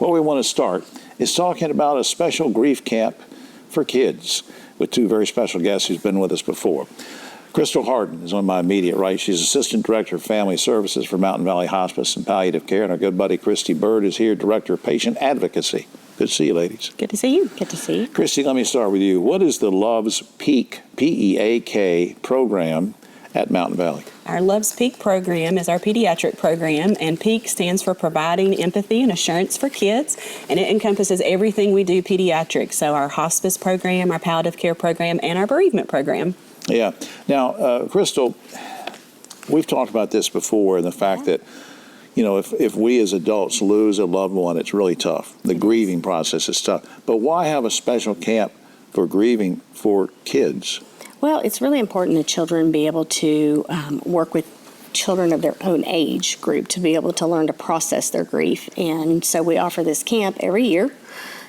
Where we want to start is talking about a special grief camp for kids with two very special guests who's been with us before. Crystal Harden is on my immediate right. She's Assistant Director of Family Services for Mountain Valley Hospice and Palliative Care. And our good buddy Christy Bird is here, Director of Patient Advocacy. Good to see you, ladies. Good to see you. Good to see you. Christy, let me start with you. What is the Love's Peak, P-E-A-K, program at Mountain Valley? Our Love's Peak program is our pediatric program, and PEAK stands for Providing Empathy and Assurance for Kids, and it encompasses everything we do pediatric. So our hospice program, our palliative care program, and our bereavement program. Yeah. Now, Crystal, we've talked about this before, and the fact that, you know, if we as adults lose a loved one, it's really tough. The grieving process is tough. But why have a special camp for grieving for kids? Well, it's really important that children be able to work with children of their own age group to be able to learn to process their grief. And so we offer this camp every year,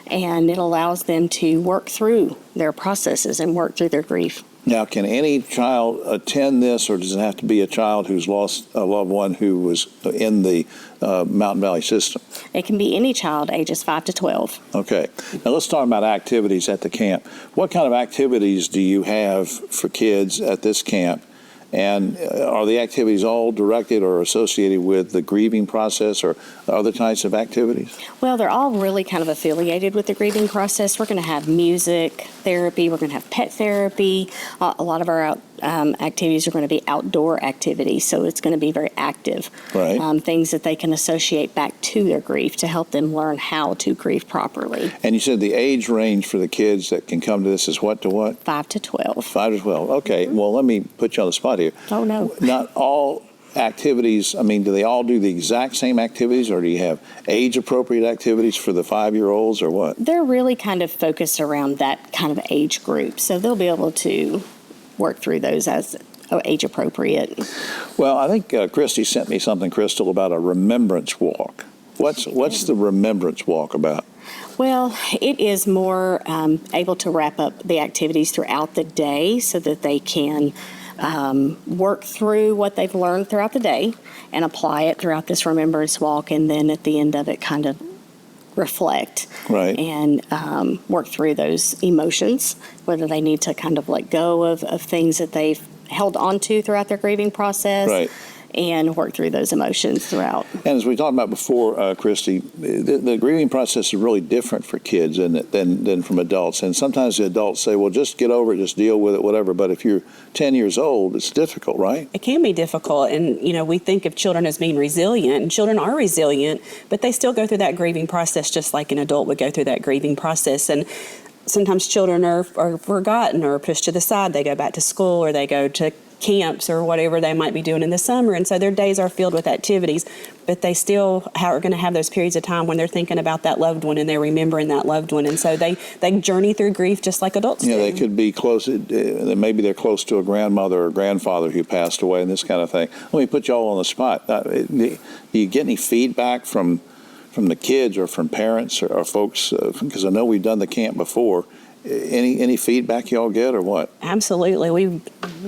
and it allows them to work through their processes and work through their grief. Now, can any child attend this, or does it have to be a child who's lost a loved one who was in the Mountain Valley system? It can be any child ages 5 to 12. Okay. Now, let's talk about activities at the camp. What kind of activities do you have for kids at this camp? And are the activities all directed or associated with the grieving process or other types of activities? Well, they're all really kind of affiliated with the grieving process. We're going to have music therapy. We're going to have pet therapy. A lot of our activities are going to be outdoor activities, so it's going to be very active. Right. Things that they can associate back to their grief to help them learn how to grieve properly. And you said the age range for the kids that can come to this is what to what? 5 to 12. 5 to 12. Okay. Well, let me put you on the spot here. Oh, no. Not all activities, I mean, do they all do the exact same activities, or do you have age-appropriate activities for the 5-year-olds, or what? They're really kind of focused around that kind of age group, so they'll be able to work through those as age appropriate. Well, I think Christy sent me something, Crystal, about a remembrance walk. What's the remembrance walk about? Well, it is more able to wrap up the activities throughout the day so that they can work through what they've learned throughout the day and apply it throughout this remembrance walk, and then at the end of it kind of reflect. Right. And work through those emotions, whether they need to kind of let go of things that they've held on to throughout their grieving process. Right. And work through those emotions throughout. And as we talked about before, Christy, the grieving process is really different for kids than from adults. And sometimes the adults say, well, just get over it, just deal with it, whatever. But if you're 10 years old, it's difficult, right? It can be difficult, and we think of children as being resilient, and children are resilient, but they still go through that grieving process just like an adult would go through that grieving process. And sometimes children are forgotten or pushed to the side. They go back to school, or they go to camps or whatever they might be doing in the summer, and so their days are filled with activities, but they still are going to have those periods of time when they're thinking about that loved one and they're remembering that loved one, and so they journey through grief just like adults do. They could be close, maybe they're close to a grandmother or grandfather who passed away and this kind of thing. Let me put you all on the spot. Do you get any feedback from the kids or from parents or folks, because I know we've done the camp before, any feedback y'all get or what? Absolutely. We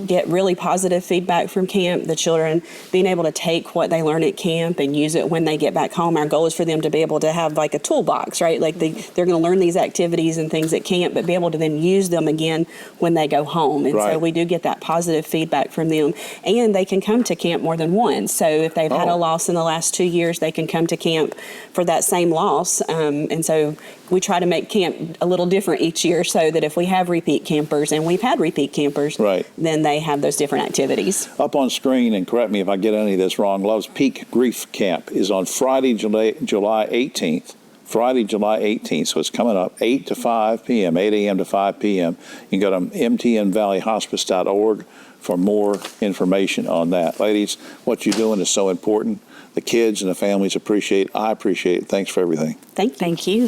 get really positive feedback from camp. The children being able to take what they learn at camp and use it when they get back home. Our goal is for them to be able to have like a toolbox, right? Like they're going to learn these activities and things at camp, but be able to then use them again when they go home. And right. So we do get that positive feedback from them. And they can come to camp more than once. So if they've had a loss in the last 2 years, they can come to camp for that same loss. And so we try to make camp a little different each year so that if we have repeat campers, and we've had repeat campers, right, then they have those different activities. Up on screen, and correct me if I get any of this wrong, Love's Peak Grief Camp is on Friday, July 18th. Friday, July 18th, so it's coming up, 8 to 5 p.m., 8 a.m. to 5 p.m. You can go to mtnvalleyhospice.org for more information on that. Ladies, what you're doing is so important. The kids and the families appreciate it. I appreciate it. Thanks for everything. Thank you.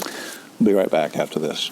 We'll be right back after this.